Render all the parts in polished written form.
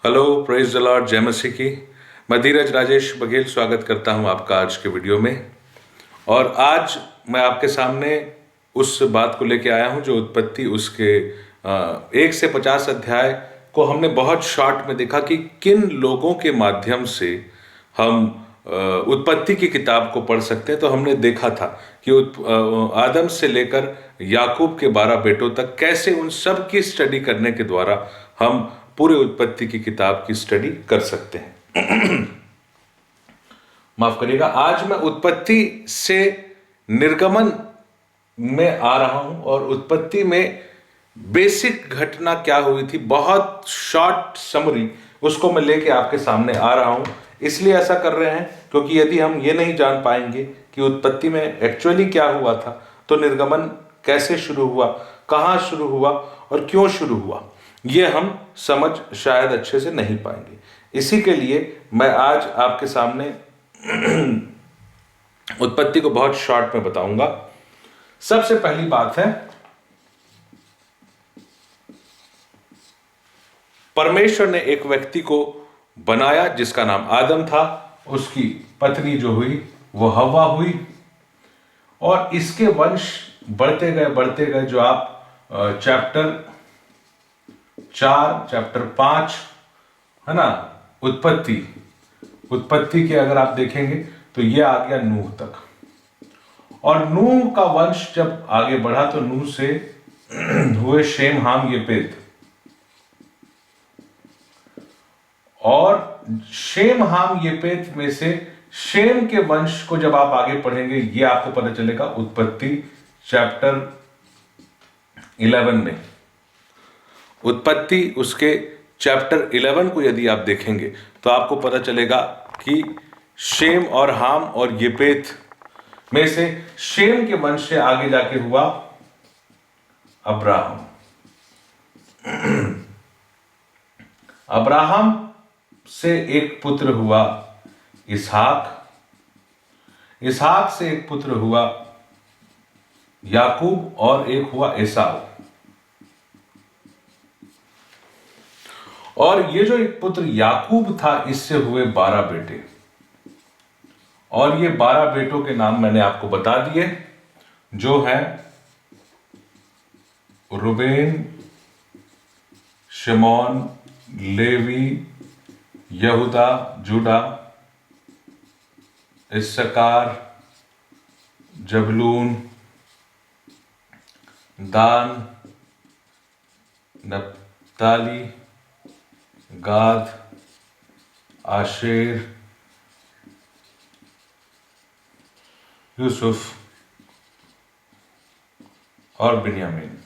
Hello, praise the Lord, जय मसीह की। मैं धीरज राजेश बघेल स्वागत करता हूं आपका आज के वीडियो में। और आज मैं आपके सामने उस बात को लेके आया हूं जो उत्पत्ति उसके 1 से 50 अध्याय को हमने बहुत शॉर्ट में देखा कि किन लोगों के माध्यम से हम उत्पत्ति की किताब को पढ़ सकते हैं। तो हमने देखा था कि आदम से लेकर याकूब के 12 बेटों तक कैसे उन सब की स्टडी करने के द्वारा हम पूरे उत्पत्ति की किताब की स्टडी कर सकते हैं। माफ करिएगा, आज मैं उत्पत्ति से निर्गमन में आ रहा हूं और उत्पत्ति में बेसिक घटना क्या हुई थी, बहुत शॉर्ट समरी उसको मैं लेके आपके सामने आ रहा हूं। इसलिए ऐसा कर रहे हैं क्योंकि यदि हम ये नहीं जान पाएंगे कि उत्पत्ति में एक्चुअली क्या हुआ था तो निर्गमन कैसे शुरू हुआ, कहां शुरू हुआ और क्यों शुरू हुआ, ये हम समझ शायद अच्छे से नहीं पाएंगे। इसी के लिए मैं आज आपके सामने उत्पत्ति को बहुत शॉर्ट में बताऊंगा। सबसे पहली बात है, परमेश्वर ने एक व्यक्ति को बनाया जिसका नाम आदम था। उसकी पत्नी जो हुई वो हव्वा हुई और इसके वंश बढ़ते गए जो आप चैप्टर 4 चैप्टर 5 है ना, उत्पत्ति के अगर आप देखेंगे तो ये आ गया नूह तक। और नूह का वंश जब आगे बढ़ा तो नूह से हुए शेम, हाम, येपेत। और शेम, हाम, येपेत में से शेम के वंश को जब आप आगे पढ़ेंगे ये आपको पता चलेगा उत्पत्ति चैप्टर 11 में। उत्पत्ति उसके चैप्टर 11 को यदि आप देखेंगे तो आपको पता चलेगा कि शेम और हाम और येपेत में से शेम के वंश से आगे जाके हुआ अब्राहम। अब्राहम से एक पुत्र हुआ इसहाक, इसहाक से एक पुत्र हुआ याकूब और एक हुआ एसाव। और ये जो एक पुत्र याकूब था इससे हुए 12 बेटे। और ये 12 बेटों के नाम मैंने आपको बता दिए, जो है रूबेन, शिमोन, लेवी, यहूदा, जूडा, इस्साकार, जबलून, दान, नप्ताली, गाद, आशेर, यूसुफ और बिन्यामीन।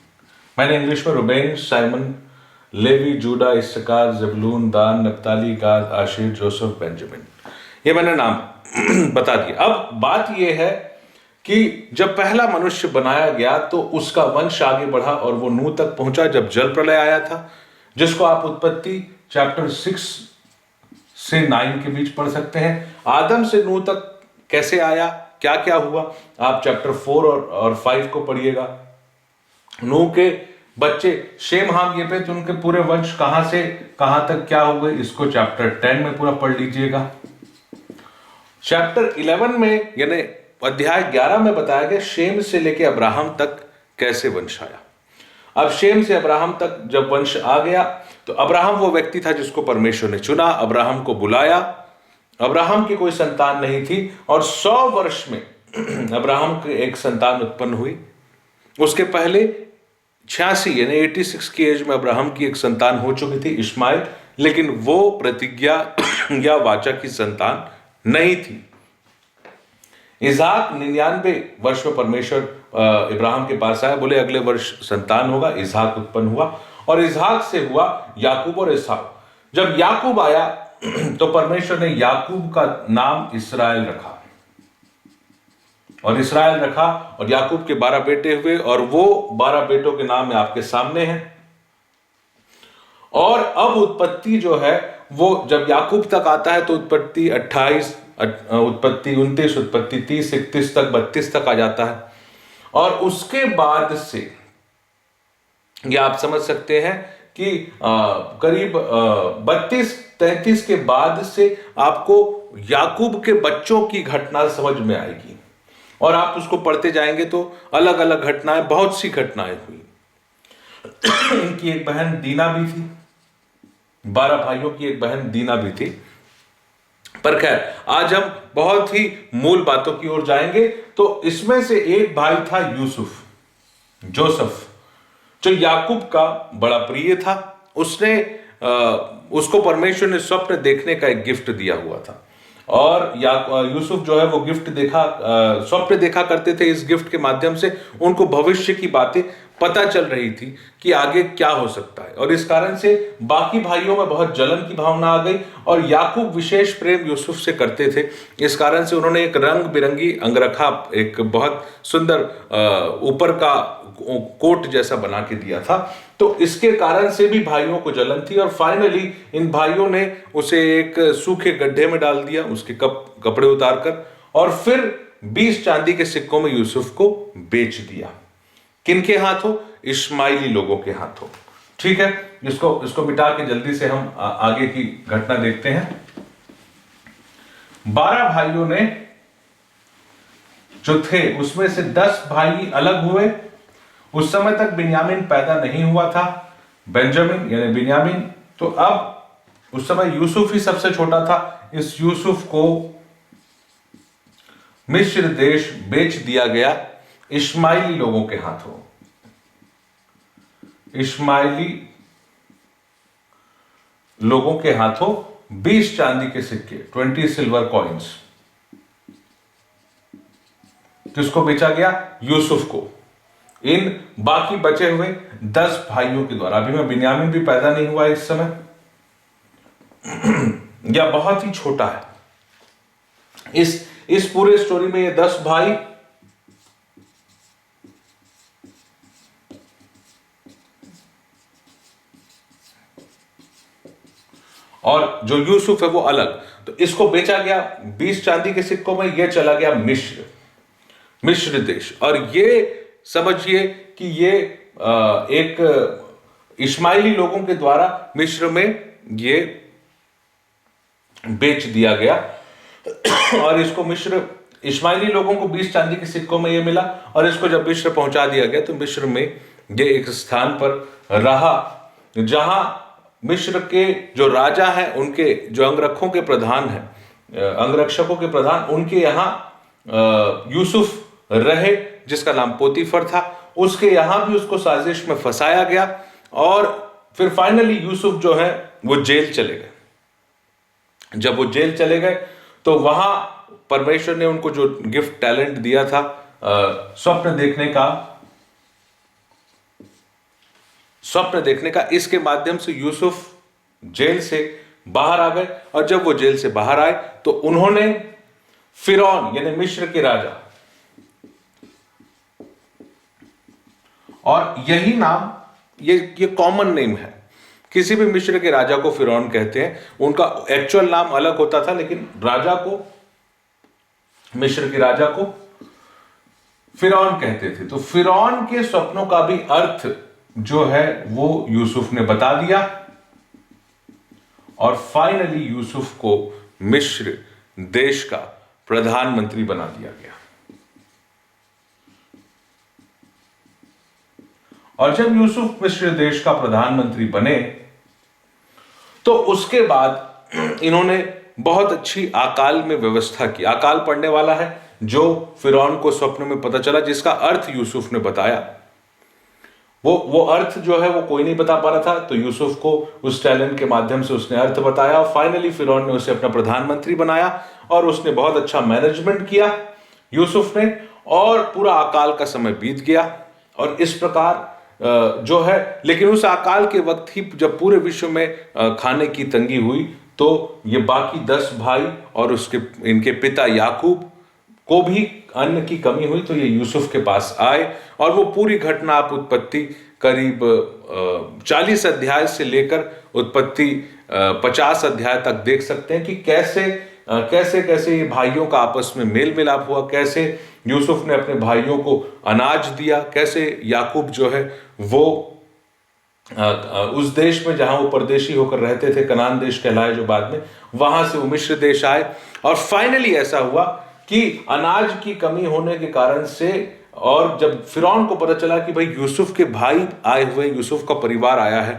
मैंने इंग्लिश में रूबेन, साइमन, लेवी, जूडा, इस्साकार, जबलून, दान, नप्ताली, गाद, आशेर, जोसेफ, बेंजामिन, ये मैंने नाम बता दिया। अब बात यह है कि जब पहला मनुष्य बनाया गया तो उसका वंश आगे बढ़ा और वो नूह तक पहुंचा जब जल प्रलय आया था, जिसको आप उत्पत्ति चैप्टर 6 से 9 के बीच पढ़ सकते हैं। आदम से नूह तक कैसे आया, क्या क्या हुआ, आप चैप्टर 4 और 5 को पढ़िएगा। नूह के बच्चे शेम, हाम, येपेत, उनके पूरे वंश कहां से कहां तक क्या हुए, इसको चैप्टर 10 में पूरा पढ़ लीजिएगा। चैप्टर 11 में यानी अध्याय 11 में बताया गया शेम से लेके अब्राहम तक कैसे वंश आया। अब शेम से अब्राहम तक जब वंश आ गया तो अब्राहम वो व्यक्ति था जिसको परमेश्वर ने चुना, अब्राहम को बुलाया। अब्राहम की कोई संतान नहीं थी और 100 वर्ष में अब्राहम की एक संतान उत्पन्न हुई। उसके पहले 86 यानी 86 की एज में अब्राहम की एक संतान हो चुकी थी, इश्माइल, लेकिन वो प्रतिज्ञा या वाचा की संतान नहीं थी। इसहाक 99 वर्ष में परमेश्वर इब्राहिम के पास आया, बोले अगले वर्ष संतान होगा। इसहाक उत्पन्न हुआ और इसहाक से हुआ याकूब और एसाव। जब याकूब आया तो परमेश्वर ने याकूब का नाम इसराइल रखा और इसराइल रखा और याकूब के 12 बेटे हुए और वो 12 बेटों के नाम आपके सामने हैं। और अब उत्पत्ति जो है वो जब याकूब तक आता है तो उत्पत्ति 28, उत्पत्ति 29, उत्पत्ति 30, 31 तक, 32 तक आ जाता है। और उसके बाद से ये आप समझ सकते हैं कि करीब 32-33 के बाद से आपको याकूब के बच्चों की घटना समझ में आएगी, और आप उसको पढ़ते जाएंगे तो अलग अलग घटनाएं, बहुत सी घटनाएं हुई। इनकी एक बहन दीना भी थी, 12 भाइयों की एक बहन दीना भी थी। पर खैर, आज हम बहुत ही मूल बातों की ओर जाएंगे। तो इसमें से एक भाई था यूसुफ, जोसेफ, जो याकूब का बड़ा प्रिय था। उसको परमेश्वर ने स्वप्न देखने का एक गिफ्ट दिया हुआ था, और यूसुफ जो है वो स्वप्न देखा करते थे। इस गिफ्ट के माध्यम से उनको भविष्य की बातें पता चल रही थी कि आगे क्या हो सकता है, और इस कारण से बाकी भाइयों में बहुत जलन की भावना आ गई, और याकूब विशेष प्रेम यूसुफ से करते थे। इस कारण से उन्होंने एक रंग बिरंगी अंगरखा, एक बहुत सुंदर ऊपर का कोट जैसा बना के दिया था। तो इसके कारण से भी भाइयों को जलन थी, और फाइनली इन भाइयों ने उसे एक सूखे गड्ढे में डाल दिया, उसके कपड़े उतारकर, और फिर 20 चांदी के सिक्कों में यूसुफ को बेच दिया। किनके हाथों? इश्माइली लोगों के हाथों। ठीक है, इसको मिटा के जल्दी से हम आगे की घटना देखते हैं। 12 भाइयों ने जो थे उसमें से 10 भाई अलग हुए। उस समय तक बिन्यामीन पैदा नहीं हुआ था, बेंजामिन यानी बिन्यामीन। तो अब उस समय यूसुफ ही सबसे छोटा था। इस यूसुफ को मिस्र देश बेच दिया गया इश्माइली लोगों के हाथों। इश्माइली लोगों के हाथों 20 चांदी के सिक्के, 20 सिल्वर कॉइन्स। किसको बेचा गया? यूसुफ को, इन बाकी बचे हुए 10 भाइयों के द्वारा। अभी में बिन्यामीन भी पैदा नहीं हुआ इस समय, या बहुत ही छोटा है। इस पूरे स्टोरी में ये 10 भाई और जो यूसुफ है वो अलग। तो इसको बेचा गया 20 चांदी के सिक्कों में, यह चला गया मिस्र देश। और ये समझिए कि ये एक इश्माइली लोगों के द्वारा मिस्र में ये बेच दिया गया। और इसको इश्माइली लोगों को 20 चांदी के सिक्कों में ये मिला, और इसको जब मिस्र पहुंचा दिया गया तो मिस्र में ये एक स्थान पर रहा जहां मिस्र के जो राजा हैं, उनके जो अंगरक्षकों के प्रधान, उनके यहां यूसुफ रहे, जिसका नाम पोतीफर था। उसके यहां भी उसको साजिश में फंसाया गया, और फिर फाइनली यूसुफ जो है वो जेल चले गए। जब वो जेल चले गए तो वहां परमेश्वर ने उनको जो गिफ्ट टैलेंट दिया था स्वप्न देखने का, इसके माध्यम से यूसुफ जेल से बाहर आ गए। और जब वो जेल से बाहर आए तो उन्होंने फिरौन यानी मिस्र के राजा, और यही नाम ये कॉमन नेम है, किसी भी मिस्र के राजा को फिरौन कहते हैं। उनका एक्चुअल नाम अलग होता था, लेकिन मिस्र के राजा को फिरौन कहते थे। तो फिरौन के स्वप्नों का भी अर्थ जो है वो यूसुफ ने बता दिया, और फाइनली यूसुफ को मिस्र देश का प्रधानमंत्री बना दिया गया। और जब यूसुफ मिस्र देश का प्रधानमंत्री बने तो उसके बाद इन्होंने बहुत अच्छी अकाल में व्यवस्था की। अकाल पड़ने वाला है, जो फिरौन को स्वप्न में पता चला, जिसका अर्थ यूसुफ ने बताया। वो अर्थ जो है वो कोई नहीं बता पा रहा था, तो यूसुफ को उस टैलेंट के माध्यम से उसने अर्थ बताया, और फाइनली फिरौन ने उसे अपना प्रधानमंत्री बनाया, और उसने बहुत अच्छा मैनेजमेंट किया यूसुफ ने, और पूरा अकाल का समय बीत गया। और इस प्रकार जो है, लेकिन उस अकाल के वक्त ही जब पूरे विश्व में खाने की तंगी हुई, तो ये बाकी 10 भाई और इनके पिता याकूब को भी अन्न की कमी हुई, तो ये यूसुफ के पास आए। और वो पूरी घटना आप उत्पत्ति करीब 40 अध्याय से लेकर उत्पत्ति 50 अध्याय तक देख सकते हैं कि कैसे ये भाइयों का आपस में मेल मिलाप हुआ, कैसे यूसुफ ने अपने भाइयों को अनाज दिया, कैसे याकूब जो है वो उस देश में जहां वो परदेशी होकर रहते थे, कनान देश कहलाए जो बाद में, वहां से वो मिस्र देश आए। और फाइनली ऐसा हुआ कि अनाज की कमी होने के कारण से, और जब फिरौन को पता चला कि भाई यूसुफ के भाई आए हुए, यूसुफ का परिवार आया है,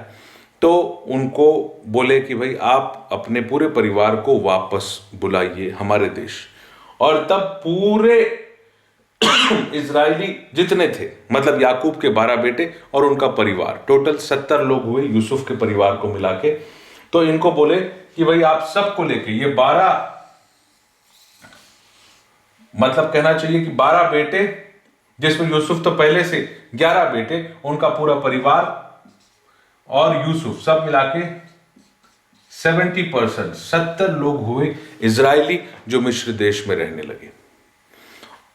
तो उनको बोले कि भाई आप अपने पूरे परिवार को वापस बुलाइए हमारे देश। और तब पूरे इजरायली जितने थे, मतलब याकूब के 12 बेटे और उनका परिवार, टोटल 70 लोग हुए यूसुफ के परिवार को मिला के। तो इनको बोले कि भाई आप सबको लेके, ये 12, मतलब कहना चाहिए कि 12 बेटे, जिसमें यूसुफ तो पहले से 11 बेटे, उनका पूरा परिवार और यूसुफ सब मिला के 70%, 70 लोग हुए इजरायली जो मिस्र देश में रहने लगे।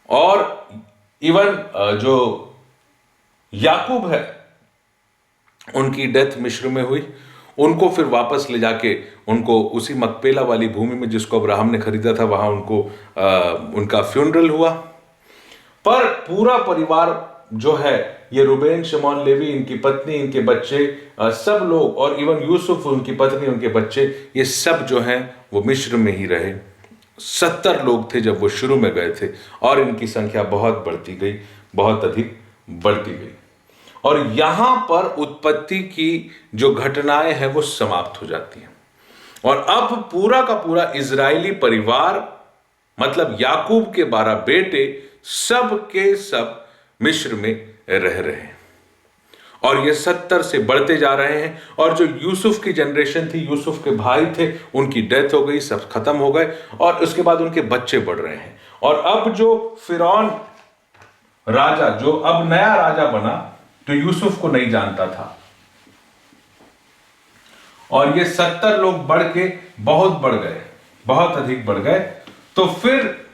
और इवन जो याकूब है, उनकी डेथ मिस्र में हुई। उनको फिर वापस ले जाके उनको उसी मकपेला वाली भूमि में जिसको अब्राहम ने खरीदा था, वहां उनको उनका फ्यूनरल हुआ। पर पूरा परिवार जो है, ये रूबेन, शिमोन, लेवी, इनकी पत्नी, इनके बच्चे, सब लोग, और इवन यूसुफ, उनकी पत्नी, उनके बच्चे, ये सब जो हैं वो मिस्र में ही रहे। 70 लोग थे जब वो शुरू में गए थे, और इनकी संख्या बहुत बढ़ती गई, बहुत अधिक बढ़ती गई। और यहां पर उत्पत्ति की जो घटनाएं हैं वो समाप्त हो जाती हैं। और अब पूरा का पूरा इजरायली परिवार, मतलब याकूब के 12 बेटे, सब के सब मिस्र में रह रहे हैं। और ये 70 से बढ़ते जा रहे हैं। और जो यूसुफ की जनरेशन थी, यूसुफ के भाई थे, उनकी डेथ हो गई, सब खत्म हो गए। और उसके बाद उनके बच्चे बढ़ रहे हैं। और अब जो फिरौन राजा, जो अब नया राजा बना, तो यूसुफ को नहीं जानता था। और ये 70 लोग बढ़ के बहुत बढ़ गए, बहुत अधिक बढ़ गए। तो फिर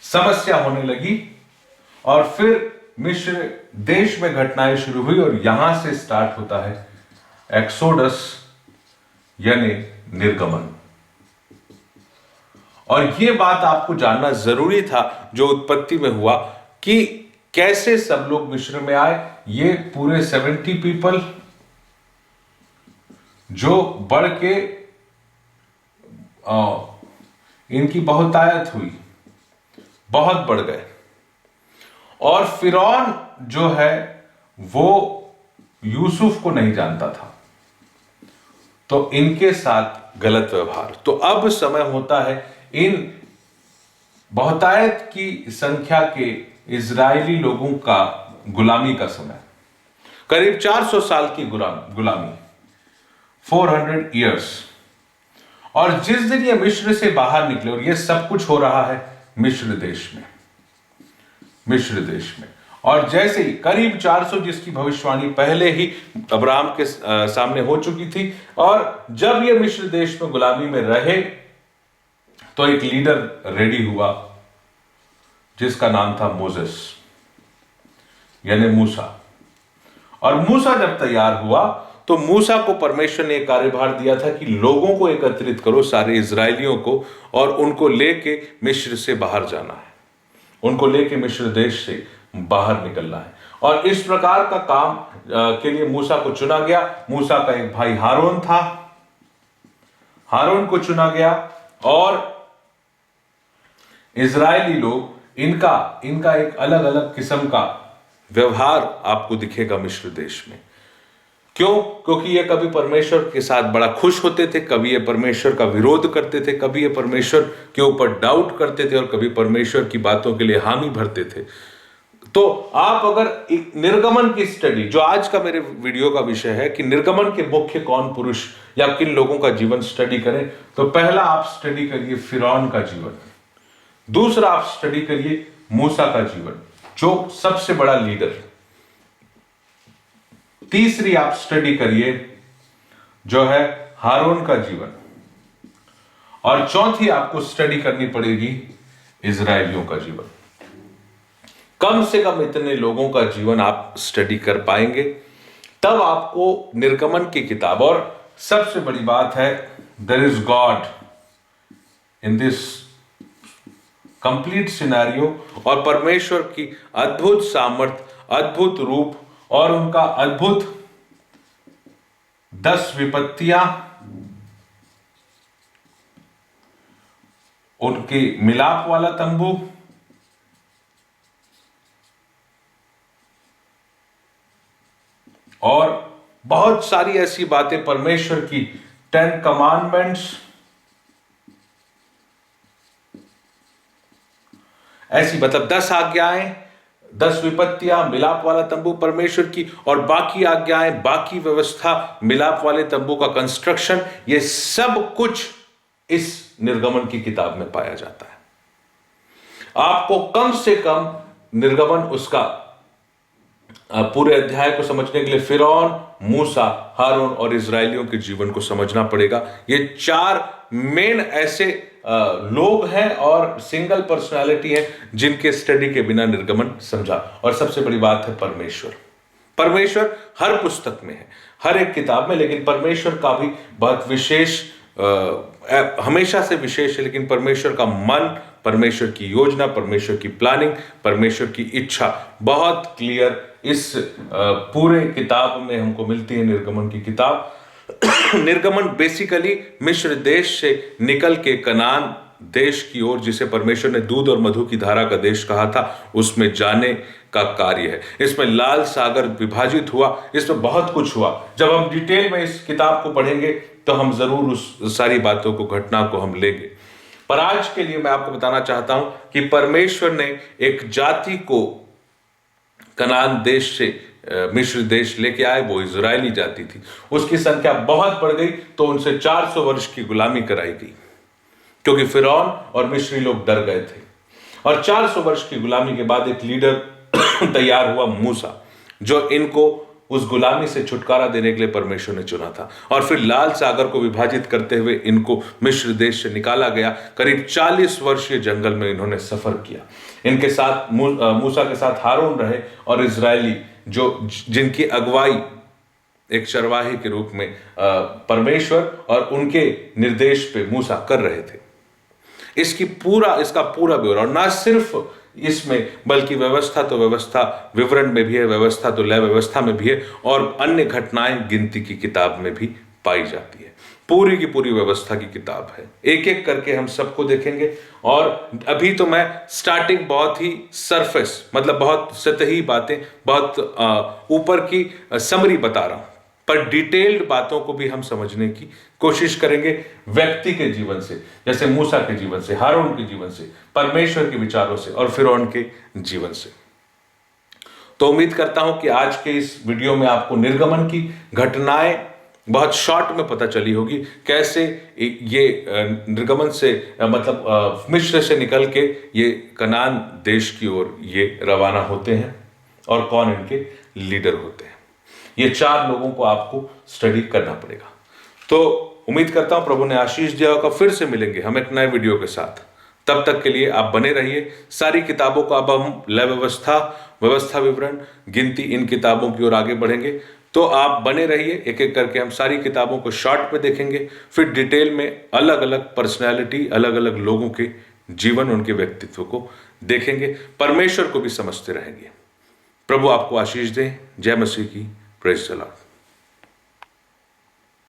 समस्या होने लगी, और फिर मिस्र देश में घटनाएं शुरू हुई। और यहां से स्टार्ट होता है एक्सोडस, यानी निर्गमन। और यह बात आपको जानना जरूरी था जो उत्पत्ति में हुआ, कि कैसे सब लोग मिस्र में आए। ये पूरे 70 पीपल जो बढ़ के इनकी बहुतायत हुई, बहुत बढ़ गए। और फिरौन जो है वो यूसुफ को नहीं जानता था, तो इनके साथ गलत व्यवहार। तो अब समय होता है इन बहुतायत की संख्या के इजरायली लोगों का गुलामी का समय, करीब 400 साल की गुलामी, 400 ईयर्स। और जिस दिन ये मिस्र से बाहर निकले, और ये सब कुछ हो रहा है मिस्र देश में, मिस्र देश में। और जैसे ही करीब 400, जिसकी भविष्यवाणी पहले ही अब्राहम के सामने हो चुकी थी, और जब ये मिस्र देश में गुलामी में रहे, तो एक लीडर रेडी हुआ जिसका नाम था मोसेस, यानी मूसा। और मूसा जब तैयार हुआ, तो मूसा को परमेश्वर ने एक कार्यभार दिया था कि लोगों को एकत्रित करो, सारे इजरायलियों को, और उनको लेके मिस्र से बाहर जाना है, उनको लेके मिस्र देश से बाहर निकलना है। और इस प्रकार का काम के लिए मूसा को चुना गया। मूसा का एक भाई हारून था, हारून को चुना गया। और इजरायली लोग, इनका एक अलग अलग किस्म का व्यवहार आपको दिखेगा मिस्र देश में। क्यों? क्योंकि ये कभी परमेश्वर के साथ बड़ा खुश होते थे, कभी ये परमेश्वर का विरोध करते थे, कभी ये परमेश्वर के ऊपर डाउट करते थे, और कभी परमेश्वर की बातों के लिए हामी भरते थे। तो आप अगर एक निर्गमन की स्टडी, जो आज का मेरे वीडियो का विषय है कि निर्गमन के मुख्य कौन पुरुष या किन लोगों का जीवन स्टडी करें, तो पहला आप स्टडी करिए फिरौन का जीवन, दूसरा आप स्टडी करिए मूसा का जीवन, जो सबसे बड़ा लीडर, तीसरी आप स्टडी करिए जो है हारून का जीवन, और चौथी आपको स्टडी करनी पड़ेगी इजरायलियों का जीवन। कम से कम इतने लोगों का जीवन आप स्टडी कर पाएंगे, तब आपको निर्गमन की किताब, और सबसे बड़ी बात है, there is god in this complete scenario, और परमेश्वर की अद्भुत सामर्थ, अद्भुत रूप और उनका अद्भुत 10 विपत्तियां, उनकी मिलाप वाला तंबू, और बहुत सारी ऐसी बातें परमेश्वर की 10 कमांडमेंट्स, ऐसी मतलब 10 आज्ञाएं, 10 विपत्तियां, मिलाप वाला तंबू परमेश्वर की, और बाकी आज्ञाएं, बाकी व्यवस्था, मिलाप वाले तंबू का कंस्ट्रक्शन, ये सब कुछ इस निर्गमन की किताब में पाया जाता है। आपको कम से कम निर्गमन उसका पूरे अध्याय को समझने के लिए फिरौन, मूसा, हारून और इजरायलियों के जीवन को समझना पड़ेगा। ये 4 मेन ऐसे लोग हैं और सिंगल पर्सनालिटी है जिनके स्टडी के बिना निर्गमन समझा। और सबसे बड़ी बात है परमेश्वर। परमेश्वर हर पुस्तक में है, हर एक किताब में, लेकिन परमेश्वर का भी बहुत विशेष, हमेशा से विशेष है, लेकिन परमेश्वर का मन, परमेश्वर की योजना, परमेश्वर की प्लानिंग, परमेश्वर की इच्छा बहुत क्लियर इस पूरे किताब में हमको मिलती है। निर्गमन की किताब निर्गमन बेसिकली मिस्र देश से निकल के कनान देश की ओर, जिसे परमेश्वर ने दूध और मधु की धारा का देश कहा था, उसमें जाने का कार्य है। इसमें लाल सागर विभाजित हुआ, इसमें बहुत कुछ हुआ। जब हम डिटेल में इस किताब को पढ़ेंगे तो हम जरूर उस सारी बातों को, घटना को हम लेंगे। पर आज के लिए मैं आपको बताना चाहता हूं कि परमेश्वर ने एक जाति को कनान देश से मिस्र देश लेके आए, वो इजरायली जाति थी। उसकी संख्या बहुत बढ़ गई तो उनसे 400 वर्ष की गुलामी कराई गई, क्योंकि फिरौन और मिस्री लोग डर गए थे। और 400 वर्ष की गुलामी के बाद एक लीडर तैयार हुआ, मूसा, जो इनको उस गुलामी से छुटकारा देने के लिए परमेश्वर ने चुना था। और फिर लाल सागर को विभाजित करते हुए इनको मिस्र देश से निकाला गया। करीब 40 वर्ष ये जंगल में इन्होंने सफर किया। इनके साथ मूसा के साथ हारून रहे, और इजरायली जिनकी अगुवाई एक चरवाहे के रूप में परमेश्वर और उनके निर्देश पे मूसा कर रहे थे। इसका पूरा ब्यौरा, और ना सिर्फ इसमें बल्कि व्यवस्था विवरण में भी है, व्यवस्था तो लय व्यवस्था में भी है, और अन्य घटनाएं गिनती की किताब में भी पाई जाती है। पूरी की पूरी व्यवस्था की किताब है। एक एक करके हम सबको देखेंगे। और अभी तो मैं स्टार्टिंग बहुत ही सरफेस, मतलब बहुत सतही बातें, बहुत ऊपर की समरी बता रहा हूं, पर डिटेल्ड बातों को भी हम समझने की कोशिश करेंगे, व्यक्ति के जीवन से, जैसे मूसा के जीवन से, हारून के जीवन से, परमेश्वर के विचारों से, और फिरौन के जीवन से। तो उम्मीद करता हूं कि आज के इस वीडियो में आपको निर्गमन की घटनाएं बहुत शॉर्ट में पता चली होगी, कैसे ये निर्गमन से मतलब मिस्र से निकल के ये कनान देश की ओर ये रवाना होते हैं, और कौन इनके लीडर होते हैं। ये 4 लोगों को आपको स्टडी करना पड़ेगा। तो उम्मीद करता हूं प्रभु ने आशीष दिया होगा। फिर से मिलेंगे हम एक नए वीडियो के साथ। तब तक के लिए आप बने रहिए। सारी किताबों को अब हम लय व्यवस्था विवरण, गिनती, इन किताबों की ओर आगे बढ़ेंगे। तो आप बने रहिए। एक एक करके हम सारी किताबों को शॉर्ट में देखेंगे, फिर डिटेल में अलग अलग पर्सनैलिटी, अलग अलग लोगों के जीवन, उनके व्यक्तित्व को देखेंगे, परमेश्वर को भी समझते रहेंगे। प्रभु आपको आशीष दें। जय मसीह की। Praise the Lord.